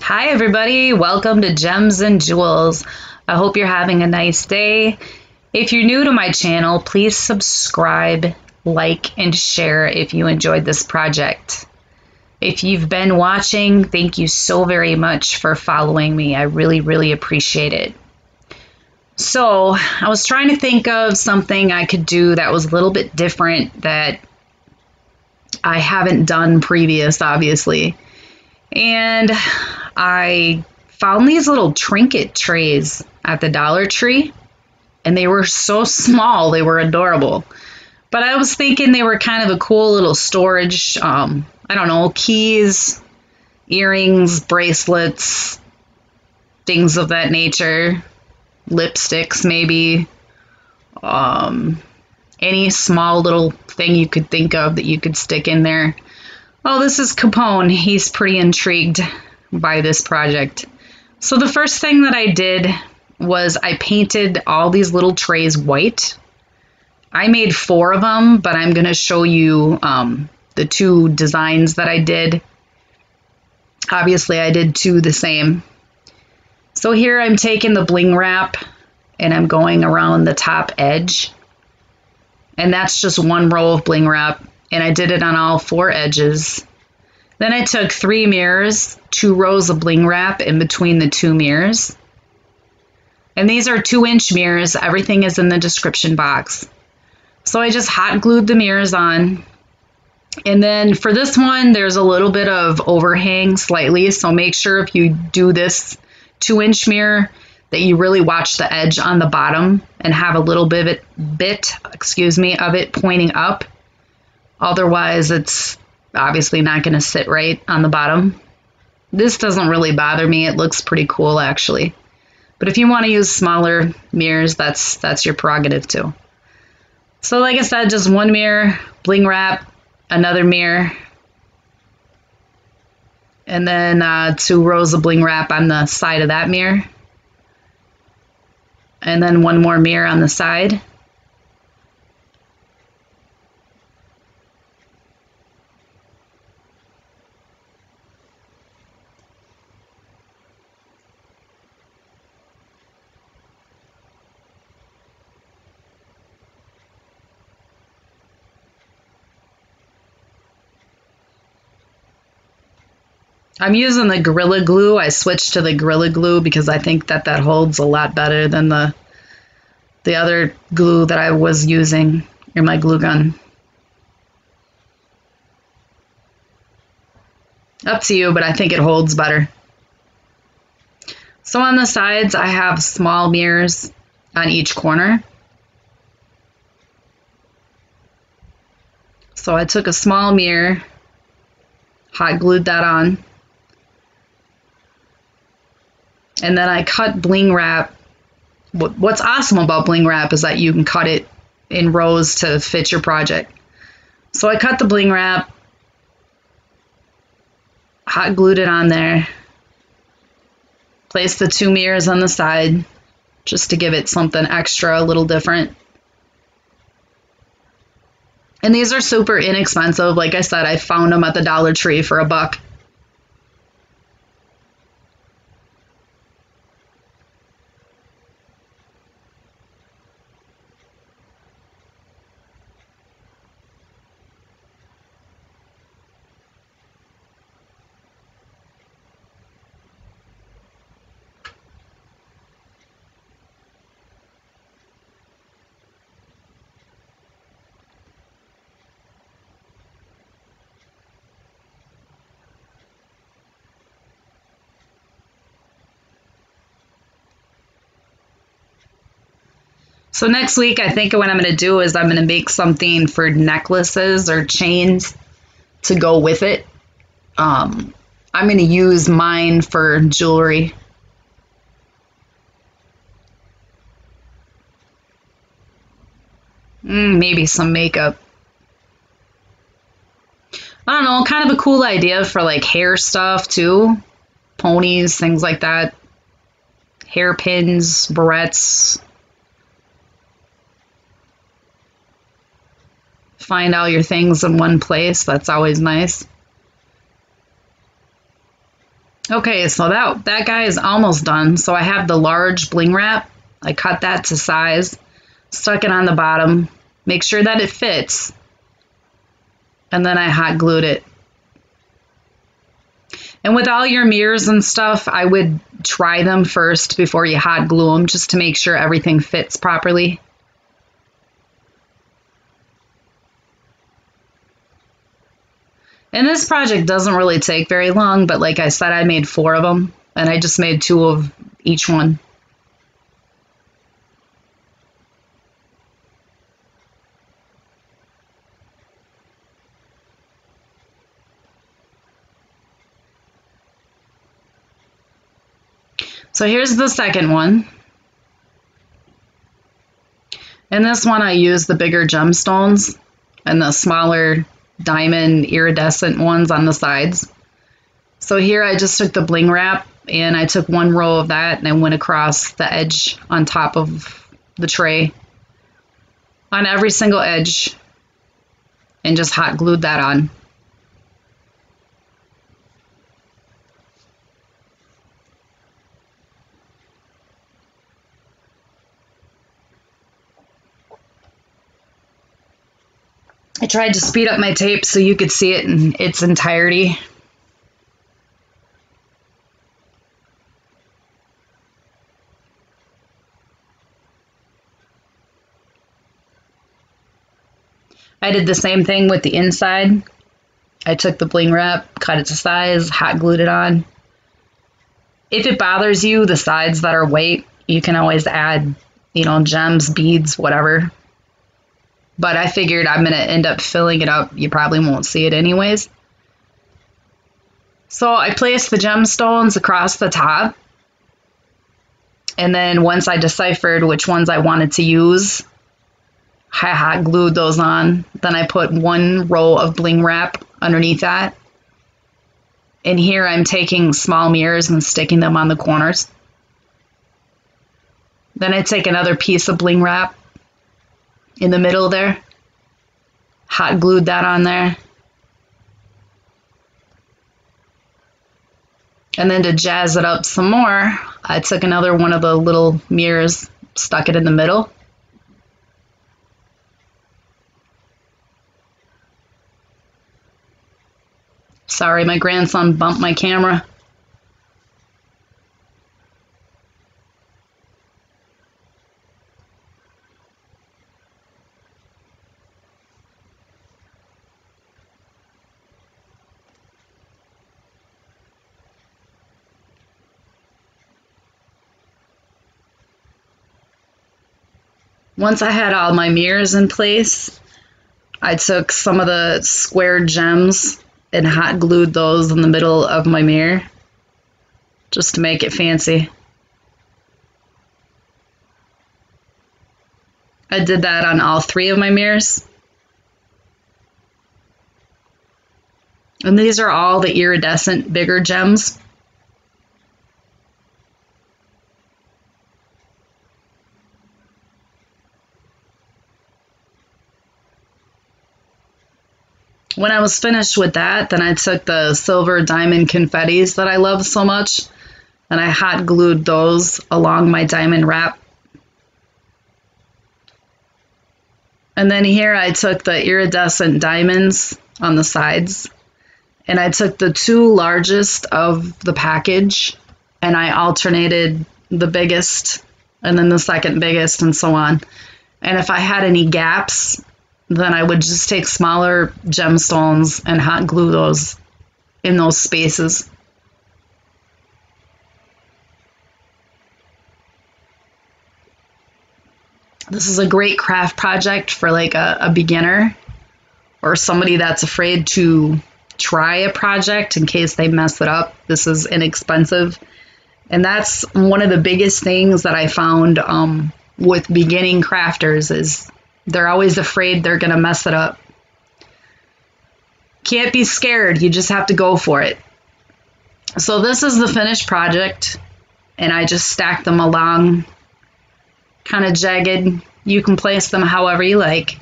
Hi, everybody. Welcome to Gems and Jewels. I hope you're having a nice day. If you're new to my channel, please subscribe, like, and share if you enjoyed this project. If you've been watching, thank you so very much for following me. I really appreciate it. So, I was trying to think of something I could do that was a little bit different that I haven't done previous, obviously. And I found these little trinket trays at the Dollar Tree, and they were so small, they were adorable. But I was thinking they were kind of a cool little storage, I don't know, keys, earrings, bracelets, things of that nature, lipsticks maybe, any small little thing you could think of that you could stick in there. Oh, this is Capone. He's pretty intrigued by this project. So the first thing that I did was I painted all these little trays white. I made 4 of them, but I'm going to show you the 2 designs that I did. Obviously, I did 2 the same. So here I'm taking the Bling Wrap and I'm going around the top edge. And that's just 1 row of Bling Wrap. And I did it on all 4 edges. Then I took 3 mirrors, 2 rows of Bling Wrap in between the 2 mirrors. And these are 2-inch mirrors. Everything is in the description box. So I just hot glued the mirrors on. And then for this one, there's a little bit of overhang slightly. So make sure if you do this 2-inch mirror that you really watch the edge on the bottom and have a little bit of it pointing up. Otherwise, it's obviously not going to sit right on the bottom. This doesn't really bother me. It looks pretty cool, actually. But if you want to use smaller mirrors, that's your prerogative, too. So like I said, just 1 mirror, Bling Wrap, another mirror, and then 2 rows of Bling Wrap on the side of that mirror. And then 1 more mirror on the side. I'm using the Gorilla Glue. I switched to the Gorilla Glue because I think that holds a lot better than the other glue that I was using in my glue gun. Up to you, but I think it holds better. So on the sides, I have small mirrors on each corner. So I took a small mirror, hot glued that on. And then I cut Bling Wrap. What's awesome about Bling Wrap is that you can cut it in rows to fit your project. So I cut the Bling Wrap, hot glued it on there, placed the 2 mirrors on the side just to give it something extra, a little different. And these are super inexpensive. Like I said, I found them at the Dollar Tree for $1. So next week, I think what I'm going to do is I'm going to make something for necklaces or chains to go with it. I'm going to use mine for jewelry. Maybe some makeup. I don't know, kind of a cool idea for like hair stuff too. Ponies, things like that. Hairpins, barrettes. Find all your things in one place. That's always nice. Okay, so that guy is almost done. So I have the large bling wrap. I cut that to size, stuck it on the bottom, make sure that it fits, and then I hot glued it. And with all your mirrors and stuff, I would try them first before you hot glue them, just to make sure everything fits properly. And this project doesn't really take very long, but like I said, I made 4 of them, and I just made 2 of each one. So here's the second one. In this one, I used the bigger gemstones and the smaller diamond iridescent ones on the sides. So here I just took the bling wrap and I took 1 row of that and I went across the edge on top of the tray on every single edge and just hot glued that on. I tried to speed up my tape so you could see it in its entirety. I did the same thing with the inside. I took the bling wrap, cut it to size, hot glued it on. If it bothers you, the sides that are white, you can always add, gems, beads, whatever. But I figured I'm going to end up filling it up. You probably won't see it anyways. So I placed the gemstones across the top. And then once I deciphered which ones I wanted to use, I hot glued those on. Then I put 1 row of bling wrap underneath that. And here I'm taking small mirrors and sticking them on the corners. Then I take another piece of bling wrap in the middle there, hot glued that on there. And then to jazz it up some more, I took another one of the little mirrors, stuck it in the middle. Sorry, my grandson bumped my camera. Once I had all my mirrors in place, I took some of the square gems and hot glued those in the middle of my mirror just to make it fancy. I did that on all 3 of my mirrors. And these are all the iridescent bigger gems. When I was finished with that, then I took the silver diamond confettis that I love so much, and I hot glued those along my diamond wrap. And then here I took the iridescent diamonds on the sides, and I took the 2 largest of the package, and I alternated the biggest and then the second biggest and so on. And if I had any gaps, then I would just take smaller gemstones and hot glue those in those spaces. This is a great craft project for like a beginner or somebody that's afraid to try a project in case they mess it up. This is inexpensive. And that's one of the biggest things that I found with beginning crafters is they're always afraid they're going to mess it up. Can't be scared. You just have to go for it. So this is the finished project, and I just stacked them along, kind of jagged. You can place them however you like.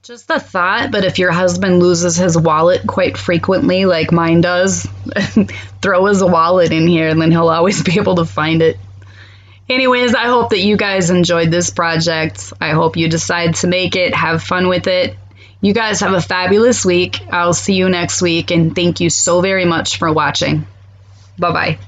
Just a thought, but if your husband loses his wallet quite frequently, like mine does, throw his wallet in here and then he'll always be able to find it. Anyways, I hope that you guys enjoyed this project. I hope you decide to make it, have fun with it. You guys have a fabulous week. I'll see you next week, and thank you so very much for watching. Bye-bye.